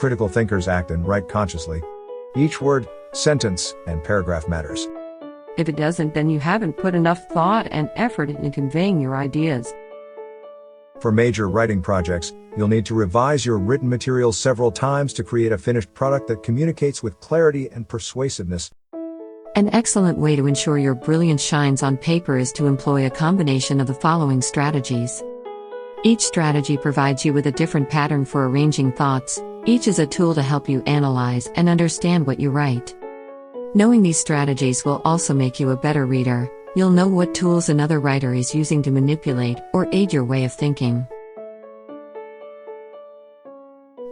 critical thinkers act and write consciously. Each word, sentence, and paragraph matters. If it doesn't, then you haven't put enough thought and effort into conveying your ideas. For major writing projects, you'll need to revise your written material several times to create a finished product that communicates with clarity and persuasiveness. An excellent way to ensure your brilliance shines on paper is to employ a combination of the following strategies. Each strategy provides you with a different pattern for arranging thoughts. Each is a tool to help you analyze and understand what you write. Knowing these strategies will also make you a better reader. You'll know what tools another writer is using to manipulate or aid your way of thinking.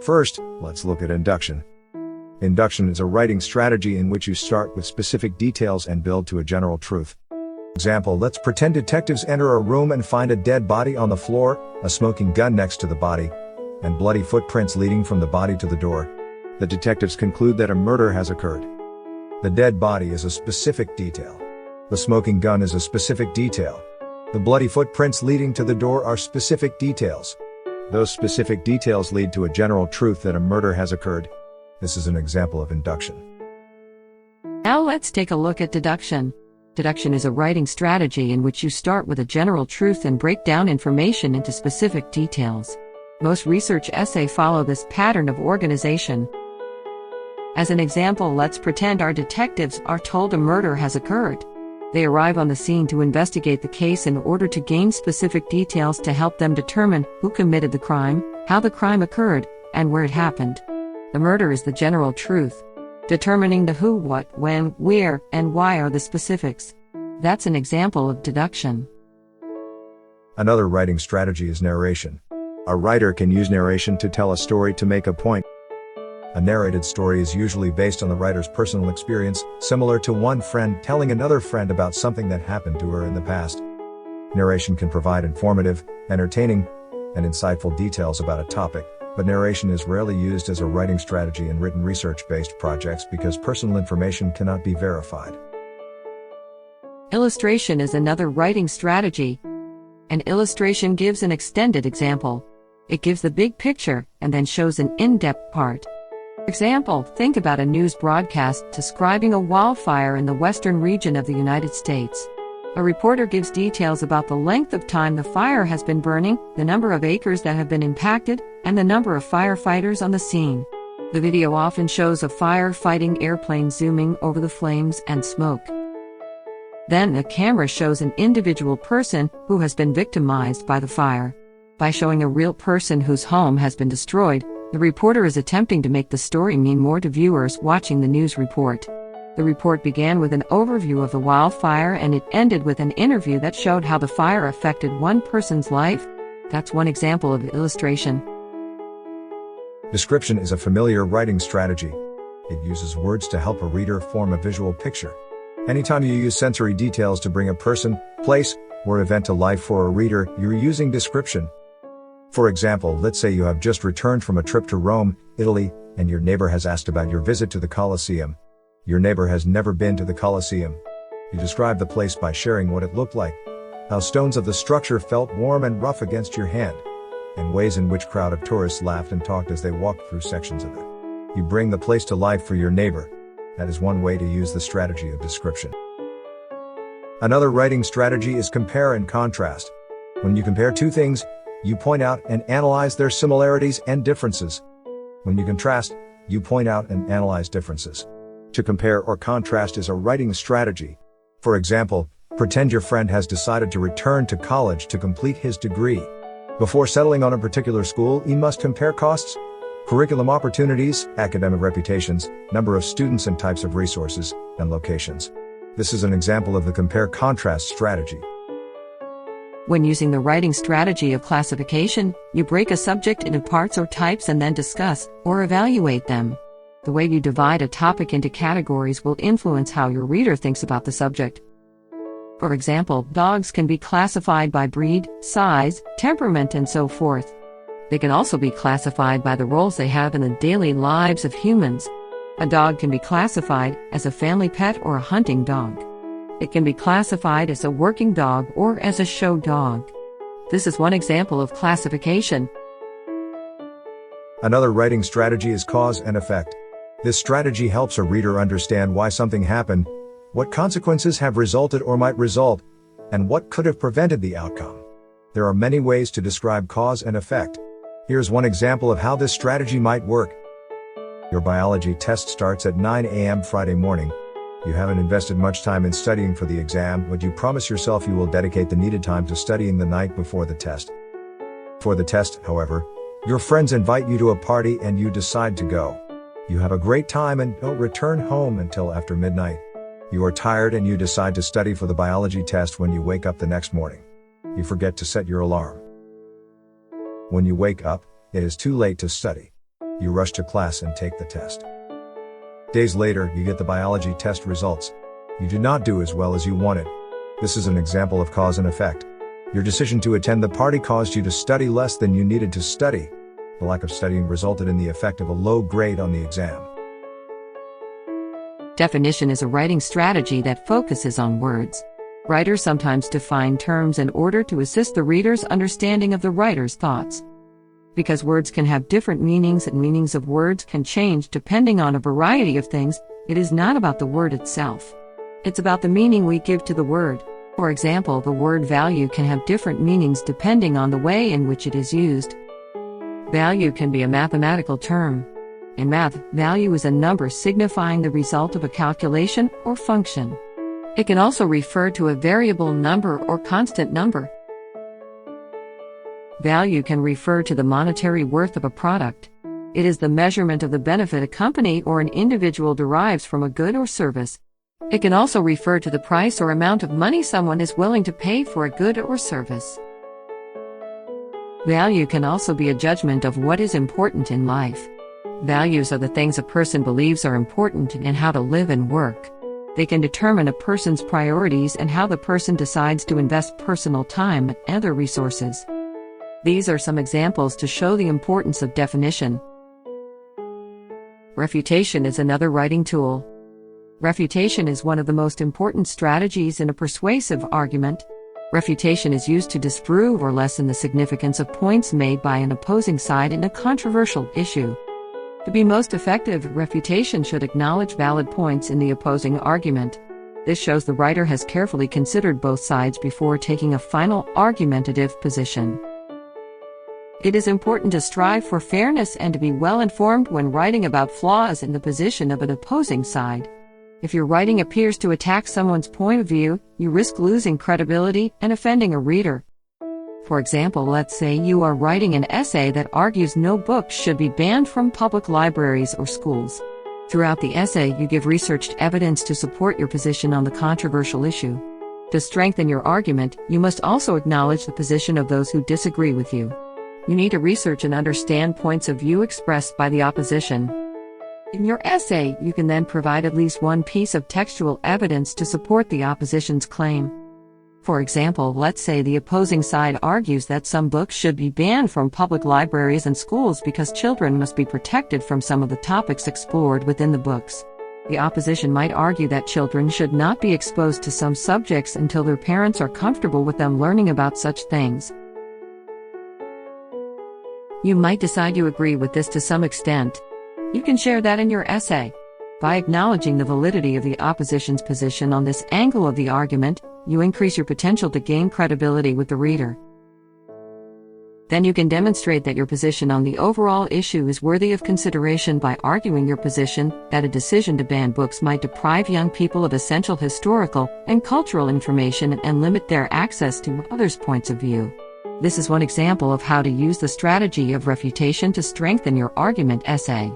First, let's look at induction. Induction is a writing strategy in which you start with specific details and build to a general truth. Example, let's pretend detectives enter a room and find a dead body on the floor, a smoking gun next to the body, and bloody footprints leading from the body to the door. The detectives conclude that a murder has occurred. The dead body is a specific detail. The smoking gun is a specific detail. The bloody footprints leading to the door are specific details. Those specific details lead to a general truth that a murder has occurred. This is an example of induction. Now let's take a look at deduction. Deduction is a writing strategy in which you start with a general truth and break down information into specific details. Most research essays follow this pattern of organization. As an example, let's pretend our detectives are told a murder has occurred. They arrive on the scene to investigate the case in order to gain specific details to help them determine who committed the crime, how the crime occurred, and where it happened. The murder is the general truth. Determining the who, what, when, where, and why are the specifics. That's an example of deduction. Another writing strategy is narration. A writer can use narration to tell a story to make a point. A narrated story is usually based on the writer's personal experience, similar to one friend telling another friend about something that happened to her in the past. Narration can provide informative, entertaining, and insightful details about a topic, but narration is rarely used as a writing strategy in written research-based projects because personal information cannot be verified. Illustration is another writing strategy. An illustration gives an extended example. It gives the big picture and then shows an in-depth part. For example, think about a news broadcast describing a wildfire in the western region of the United States. A reporter gives details about the length of time the fire has been burning, the number of acres that have been impacted, and the number of firefighters on the scene. The video often shows a firefighting airplane zooming over the flames and smoke. Then the camera shows an individual person who has been victimized by the fire. By showing a real person whose home has been destroyed, the reporter is attempting to make the story mean more to viewers watching the news report. The report began with an overview of the wildfire and it ended with an interview that showed how the fire affected one person's life. That's one example of illustration. Description is a familiar writing strategy. It uses words to help a reader form a visual picture. Anytime you use sensory details to bring a person, place, or event to life for a reader, you're using description. For example, let's say you have just returned from a trip to Rome, Italy, and your neighbor has asked about your visit to the Colosseum. Your neighbor has never been to the Colosseum. You describe the place by sharing what it looked like, how stones of the structure felt warm and rough against your hand, and ways in which crowd of tourists laughed and talked as they walked through sections of it. You bring the place to life for your neighbor. That is one way to use the strategy of description. Another writing strategy is compare and contrast. When you compare two things, you point out and analyze their similarities and differences. When you contrast, you point out and analyze differences. To compare or contrast is a writing strategy. For example, pretend your friend has decided to return to college to complete his degree. Before settling on a particular school, he must compare costs, curriculum opportunities, academic reputations, number of students and types of resources, and locations. This is an example of the compare-contrast strategy. When using the writing strategy of classification, you break a subject into parts or types and then discuss or evaluate them. The way you divide a topic into categories will influence how your reader thinks about the subject. For example, dogs can be classified by breed, size, temperament, and so forth. They can also be classified by the roles they have in the daily lives of humans. A dog can be classified as a family pet or a hunting dog. It can be classified as a working dog or as a show dog. This is one example of classification. Another writing strategy is cause and effect. This strategy helps a reader understand why something happened, what consequences have resulted or might result, and what could have prevented the outcome. There are many ways to describe cause and effect. Here's one example of how this strategy might work. Your biology test starts at 9 a.m. Friday morning. You haven't invested much time in studying for the exam, but you promise yourself you will dedicate the needed time to studying the night before the test. For the test, however, your friends invite you to a party and you decide to go. You have a great time and don't return home until after midnight. You are tired and you decide to study for the biology test when you wake up the next morning. You forget to set your alarm. When you wake up, it is too late to study. You rush to class and take the test. Days later, you get the biology test results. You do not do as well as you wanted. This is an example of cause and effect. Your decision to attend the party caused you to study less than you needed to study. The lack of studying resulted in the effect of a low grade on the exam. Definition is a writing strategy that focuses on words. Writers sometimes define terms in order to assist the reader's understanding of the writer's thoughts. Because words can have different meanings and meanings of words can change depending on a variety of things, it is not about the word itself. It's about the meaning we give to the word. For example, the word value can have different meanings depending on the way in which it is used. Value can be a mathematical term. In math, value is a number signifying the result of a calculation or function. It can also refer to a variable number or constant number. Value can refer to the monetary worth of a product. It is the measurement of the benefit a company or an individual derives from a good or service. It can also refer to the price or amount of money someone is willing to pay for a good or service. Value can also be a judgment of what is important in life. Values are the things a person believes are important in how to live and work. They can determine a person's priorities and how the person decides to invest personal time and other resources. These are some examples to show the importance of definition. Refutation is another writing tool. Refutation is one of the most important strategies in a persuasive argument. Refutation is used to disprove or lessen the significance of points made by an opposing side in a controversial issue. To be most effective, refutation should acknowledge valid points in the opposing argument. This shows the writer has carefully considered both sides before taking a final argumentative position. It is important to strive for fairness and to be well informed when writing about flaws in the position of an opposing side. If your writing appears to attack someone's point of view, you risk losing credibility and offending a reader. For example, let's say you are writing an essay that argues no books should be banned from public libraries or schools. Throughout the essay, you give researched evidence to support your position on the controversial issue. To strengthen your argument, you must also acknowledge the position of those who disagree with you. You need to research and understand points of view expressed by the opposition. In your essay, you can then provide at least one piece of textual evidence to support the opposition's claim. For example, let's say the opposing side argues that some books should be banned from public libraries and schools because children must be protected from some of the topics explored within the books. The opposition might argue that children should not be exposed to some subjects until their parents are comfortable with them learning about such things. You might decide you agree with this to some extent. You can share that in your essay. By acknowledging the validity of the opposition's position on this angle of the argument, you increase your potential to gain credibility with the reader. Then you can demonstrate that your position on the overall issue is worthy of consideration by arguing your position that a decision to ban books might deprive young people of essential historical and cultural information and limit their access to others' points of view. This is one example of how to use the strategy of refutation to strengthen your argument essay.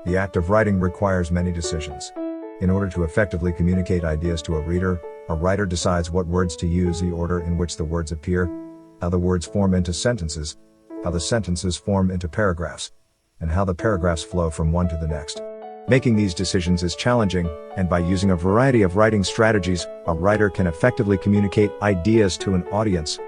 The act of writing requires many decisions. In order to effectively communicate ideas to a reader, a writer decides what words to use, the order in which the words appear, how the words form into sentences, how the sentences form into paragraphs, and how the paragraphs flow from one to the next. Making these decisions is challenging, and by using a variety of writing strategies, a writer can effectively communicate ideas to an audience.